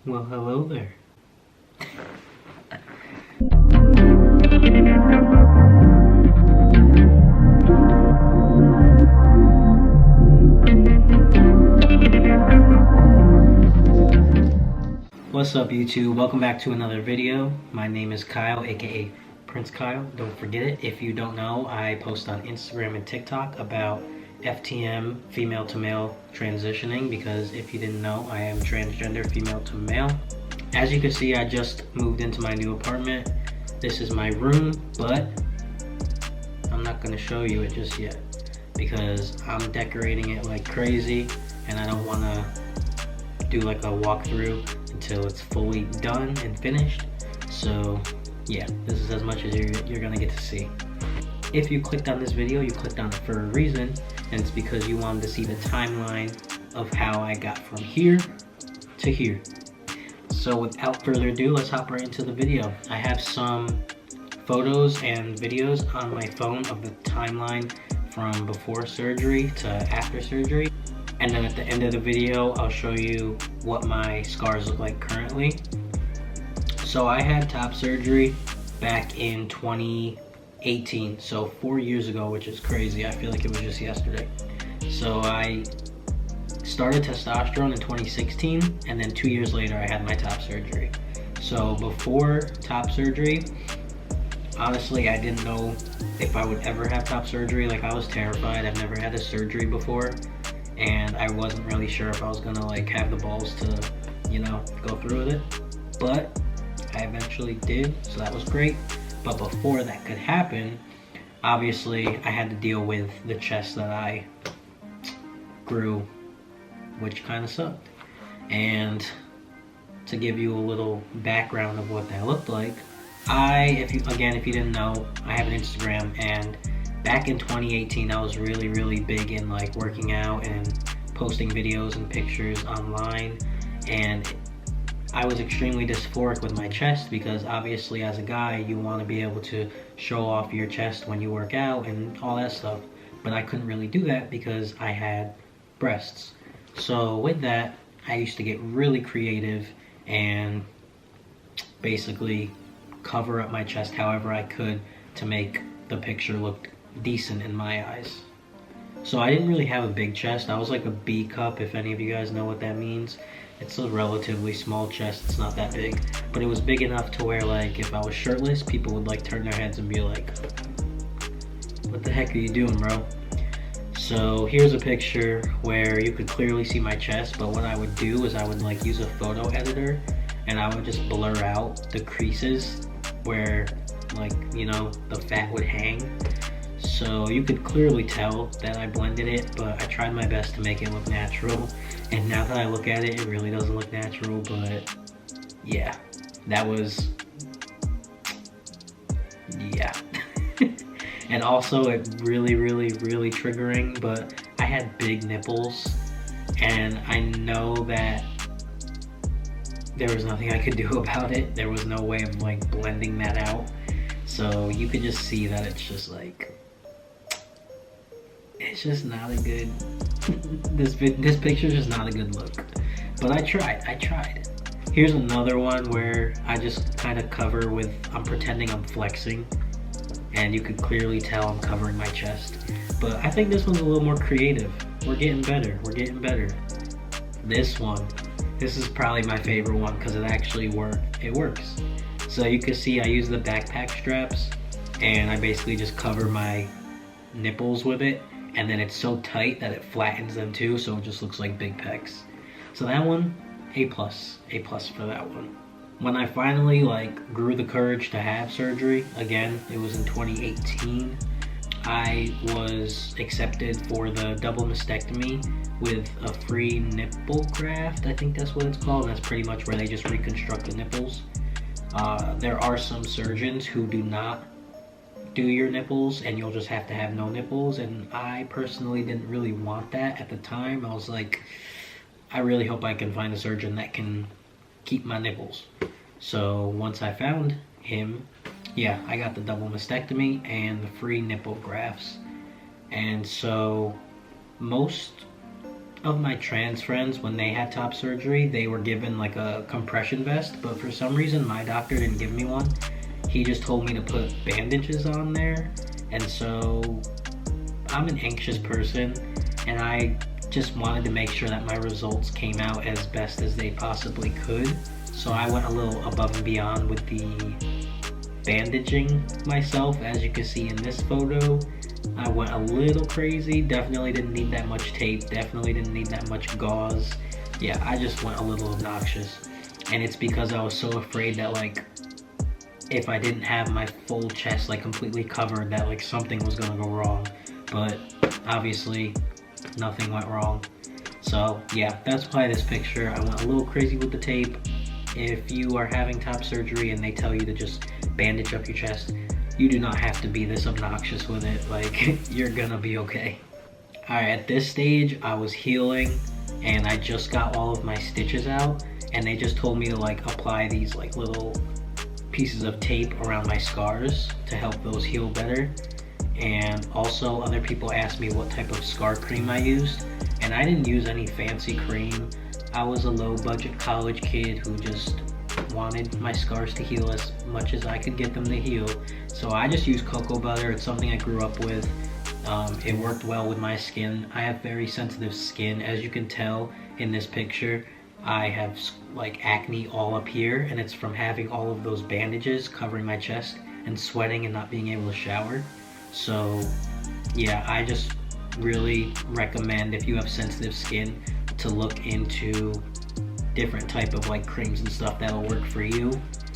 Well, hello there. What's up, YouTube? Welcome back to another video. My name is Kyle, aka Prince Kyle. Don't forget it. If you don't know, I post on Instagram and TikTok about FTM, female to male transitioning, because if you didn't know, I am transgender female to male. As you can see, I just moved into my new apartment. This is my room, but I'm not gonna show you it just yet because I'm decorating it like crazy and I don't wanna do like a walkthrough until it's fully done and finished. So yeah, this is as much as you're gonna get to see. If you clicked on this video, you clicked on it for a reason, and it's because you wanted to see the timeline of how I got from here to here. So without further ado, let's hop right into the video. I have some photos and videos on my phone of the timeline from before surgery to after surgery. And then at the end of the video, I'll show you what my scars look like currently. So I had top surgery back in 2018, so 4 years ago, which is crazy. I feel like it was just yesterday. So I started testosterone in 2016, and then 2 years later I had my top surgery. So before top surgery, honestly, I didn't know if I would ever have top surgery. Like, I was terrified. I've never had a surgery before, and I wasn't really sure if I was gonna like have the balls to, you know, go through with it. But I eventually did, so that was great. But before that could happen, obviously I had to deal with the chest that I grew, which kind of sucked. And to give you a little background of what that looked like, if you didn't know, I have an Instagram, and back in 2018 I was really big in like working out and posting videos and pictures online, and I was extremely dysphoric with my chest because obviously as a guy you want to be able to show off your chest when you work out and all that stuff, but I couldn't really do that because I had breasts. So with that, I used to get really creative and basically cover up my chest however I could to make the picture look decent in my eyes. So I didn't really have a big chest. I was like a B cup, if any of you guys know what that means. It's a relatively small chest, it's not that big, but it was big enough to where like if I was shirtless, people would like turn their heads and be like, what the heck are you doing, bro? So here's a picture where you could clearly see my chest, but what I would do is I would like use a photo editor and I would just blur out the creases where, like, you know, the fat would hang. So you could clearly tell that I blended it, but I tried my best to make it look natural. And now that I look at it, it really doesn't look natural, but yeah, that was, yeah. And also it really triggering, but I had big nipples, and I know that there was nothing I could do about it. There was no way of like blending that out. So you could just see that it's just like, it's just not a good, this picture is just not a good look. But I tried. Here's another one where I just kind of cover with, I'm pretending I'm flexing, and you could clearly tell I'm covering my chest. But I think this one's a little more creative. We're getting better. This one, this is probably my favorite one because it actually works. So you can see I use the backpack straps, and I basically just cover my nipples with it, and then it's so tight that it flattens them too, so it just looks like big pecs. So that one, A plus for that one. When I finally like grew the courage to have surgery, again, it was in 2018, I was accepted for the double mastectomy with a free nipple graft, I think that's what it's called, and that's pretty much where they just reconstruct the nipples. There are some surgeons who do not do your nipples and you'll just have to have no nipples, and I personally didn't really want that at the time. I was like, I really hope I can find a surgeon that can keep my nipples. So once I found him, yeah, I got the double mastectomy and the free nipple grafts. And so most of my trans friends, when they had top surgery, they were given like a compression vest, but for some reason my doctor didn't give me one. He just told me to put bandages on there. And so I'm an anxious person, and I just wanted to make sure that my results came out as best as they possibly could. So I went a little above and beyond with the bandaging myself. As you can see in this photo, I went a little crazy. Definitely didn't need that much tape, definitely didn't need that much gauze. Yeah, I just went a little obnoxious. And it's because I was so afraid that like if I didn't have my full chest like completely covered, that like something was gonna go wrong. But obviously nothing went wrong. So yeah, that's why this picture, I went a little crazy with the tape. If you are having top surgery and they tell you to just bandage up your chest, you do not have to be this obnoxious with it. Like, you're gonna be okay. All right, at this stage, I was healing and I just got all of my stitches out, and they just told me to like apply these like little pieces of tape around my scars to help those heal better. And also other people asked me what type of scar cream I used, and I didn't use any fancy cream. I was a low budget college kid who just wanted my scars to heal as much as I could get them to heal. So I just used cocoa butter. It's something I grew up with. It worked well with my skin. I have very sensitive skin. As you can tell in this picture, I have like acne all up here, and it's from having all of those bandages covering my chest and sweating and not being able to shower. So yeah, I just really recommend, if you have sensitive skin, to look into different type of like creams and stuff that'll work for you.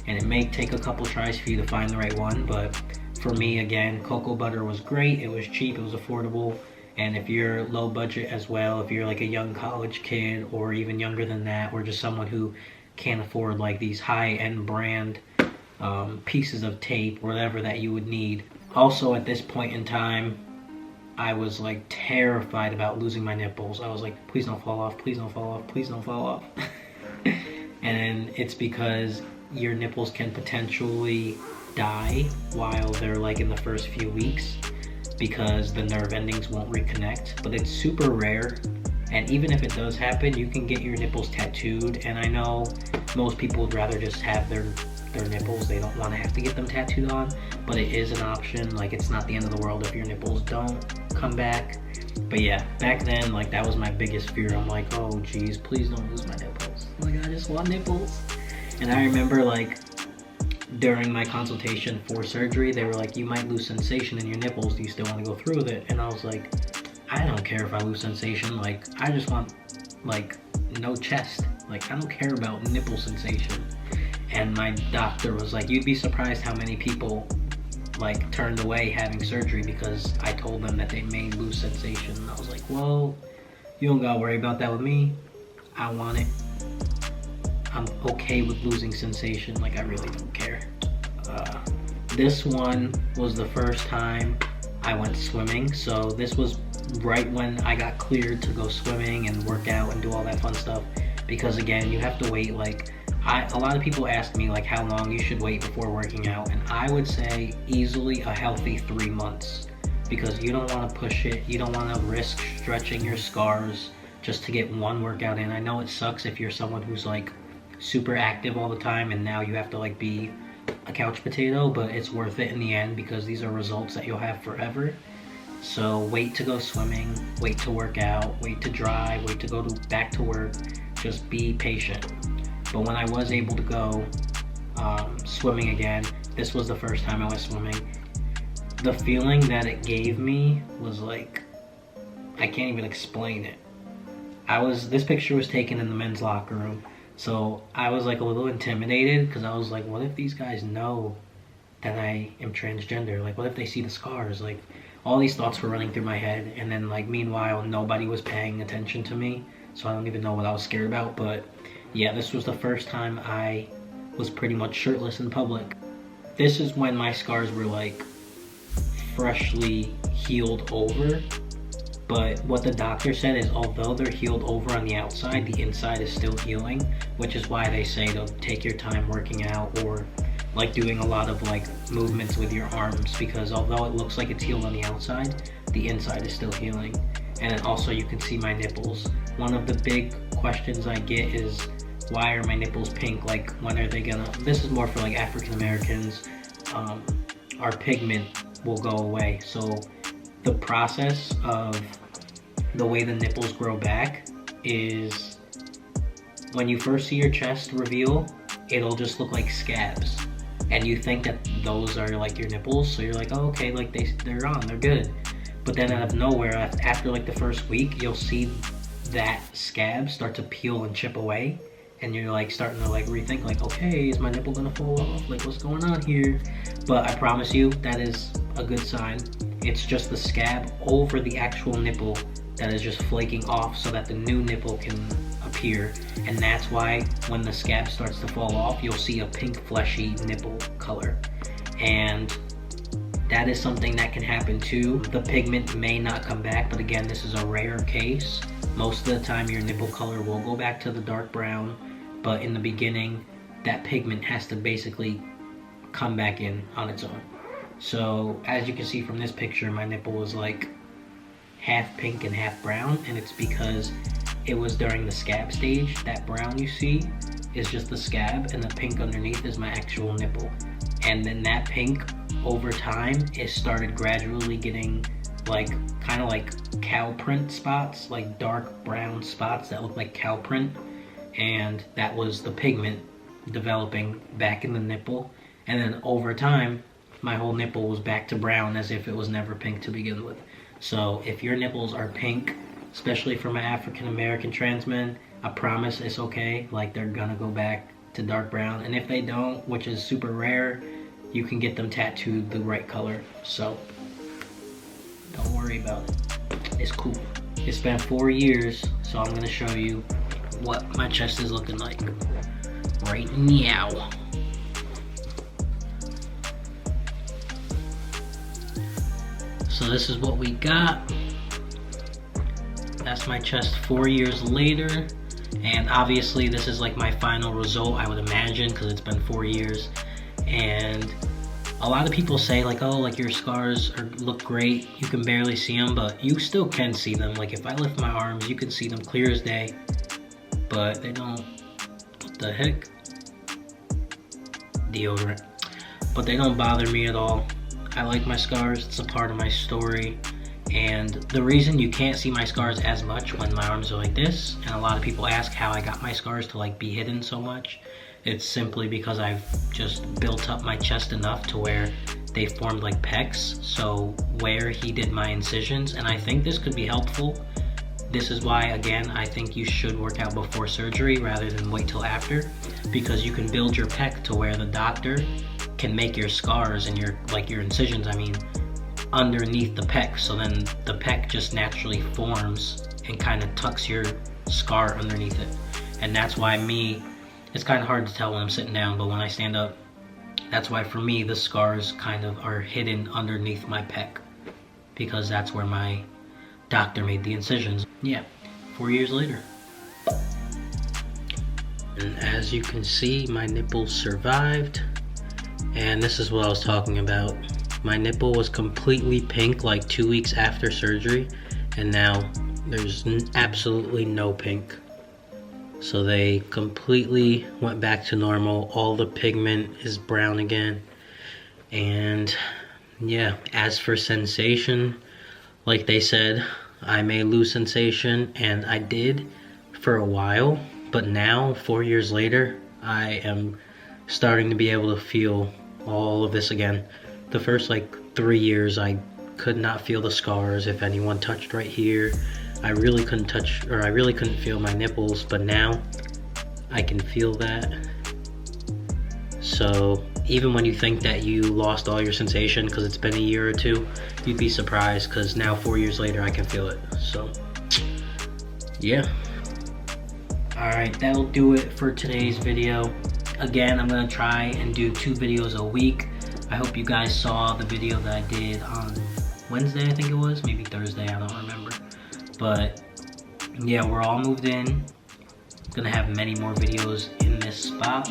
And it may take a couple tries for you to find the right one, but for me, again, cocoa butter was great. It was cheap, it was affordable. And if you're low budget as well, if you're like a young college kid or even younger than that, or just someone who can't afford like these high-end brand pieces of tape, whatever that you would need. Also, at this point in time, I was like terrified about losing my nipples. I was like, please don't fall off, please don't fall off, please don't fall off. And it's because your nipples can potentially die while they're like in the first few weeks, because the nerve endings won't reconnect. But it's super rare, and even if it does happen, you can get your nipples tattooed. And I know most people would rather just have their nipples. They don't want to have to get them tattooed on, but it is an option. Like, it's not the end of the world if your nipples don't come back. But yeah, back then, like, that was my biggest fear. I'm like, oh geez, please don't lose my nipples. Like, I just want nipples. And I remember like during my consultation for surgery, they were like, you might lose sensation in your nipples, do you still want to go through with it? And I was like, I don't care if I lose sensation. Like, I just want like no chest. Like, I don't care about nipple sensation. And my doctor was like, you'd be surprised how many people like turned away having surgery because I told them that they may lose sensation. And I was like, well, you don't gotta worry about that with me. I want it. I'm okay with losing sensation. Like, I really don't care. This one was the first time I went swimming. So this was right when I got cleared to go swimming and work out and do all that fun stuff. Because again, you have to wait like, a lot of people ask me like how long you should wait before working out, and I would say easily a healthy 3 months, because you don't want to push it. You don't want to risk stretching your scars just to get one workout in. I know it sucks if you're someone who's like super active all the time and now you have to like be a couch potato, but it's worth it in the end because these are results that you'll have forever. So wait to go swimming, wait to work out, wait to dry, wait to go back to work. Just be patient. But when I was able to go swimming again, this was the first time I was swimming. The feeling that it gave me was like, I can't even explain it. This picture was taken in the men's locker room, so I was like a little intimidated because I was like, what if these guys know that I am transgender? Like, what if they see the scars? Like, all these thoughts were running through my head, and then like meanwhile nobody was paying attention to me, so I don't even know what I was scared about. But yeah, this was the first time I was pretty much shirtless in public. This is when my scars were like freshly healed over. But what the doctor said is, although they're healed over on the outside, the inside is still healing, which is why they say to take your time working out or like doing a lot of like movements with your arms, because although it looks like it's healed on the outside, the inside is still healing. And then also you can see my nipples. One of the big questions I get is, why are my nipples pink? Like, when are they gonna, this is more for like African Americans, our pigment will go away. So the process of the way the nipples grow back is, when you first see your chest reveal, it'll just look like scabs. And you think that those are like your nipples, so you're like, oh, okay, like they're on, they're good. But then out of nowhere, after like the first week, you'll see that scab start to peel and chip away, and you're like starting to like rethink, like, okay, is my nipple gonna fall off? Like, what's going on here? But I promise you, that is a good sign. It's just the scab over the actual nipple that is just flaking off so that the new nipple can appear. And that's why when the scab starts to fall off, you'll see a pink fleshy nipple color. And that is something that can happen too. The pigment may not come back, but again, this is a rare case. Most of the time your nipple color will go back to the dark brown, but in the beginning, that pigment has to basically come back in on its own. So as you can see from this picture, my nipple was like half pink and half brown, and it's because it was during the scab stage. That brown you see is just the scab, and the pink underneath is my actual nipple. And then that pink, over time, it started gradually getting like kind of like cow print spots, like dark brown spots that look like cow print. And that was the pigment developing back in the nipple. And then over time, my whole nipple was back to brown, as if it was never pink to begin with. So if your nipples are pink, especially for my African American trans men, I promise it's okay. Like, they're gonna go back to dark brown. And if they don't, which is super rare, you can get them tattooed the right color. So don't worry about it. It's cool. It's been 4 years, so I'm gonna show you what my chest is looking like right now. So this is what we got. That's my chest 4 years later. And obviously this is like my final result, I would imagine, because it's been 4 years. And a lot of people say like, oh, like your scars look great, you can barely see them, but you still can see them. Like if I lift my arms, you can see them clear as day, but they don't, what the heck? Deodorant. But they don't bother me at all. I like my scars, it's a part of my story. And the reason you can't see my scars as much when my arms are like this, and a lot of people ask how I got my scars to like be hidden so much, it's simply because I've just built up my chest enough to where they formed like pecs. So where he did my incisions, and I think this could be helpful. This is why, again, I think you should work out before surgery rather than wait till after, because you can build your pec to where the doctor can make your scars and your incisions, I mean, underneath the pec. So then the pec just naturally forms and kind of tucks your scar underneath it. And that's why it's kind of hard to tell when I'm sitting down, but when I stand up, that's why for me the scars kind of are hidden underneath my pec, because that's where my doctor made the incisions. Yeah, 4 years later. And as you can see, my nipples survived. And this is what I was talking about. My nipple was completely pink like 2 weeks after surgery, and now there's absolutely no pink. So they completely went back to normal. All the pigment is brown again. And yeah, as for sensation, like they said, I may lose sensation, and I did for a while, but now 4 years later, I am starting to be able to feel all of this again. The first 3 years, I could not feel the scars. If anyone touched right here, I really couldn't feel my nipples, but now I can feel that. So even when you think that you lost all your sensation because it's been a year or two, you'd be surprised, because now 4 years later I can feel it. So yeah. Alright, that'll do it for today's video. Again, I'm gonna try and do 2 videos a week. I hope you guys saw the video that I did on Wednesday, I think it was, maybe Thursday, I don't remember. But yeah, we're all moved in. Gonna have many more videos in this spot.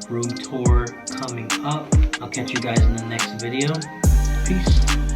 Room tour coming up. I'll catch you guys in the next video. Peace.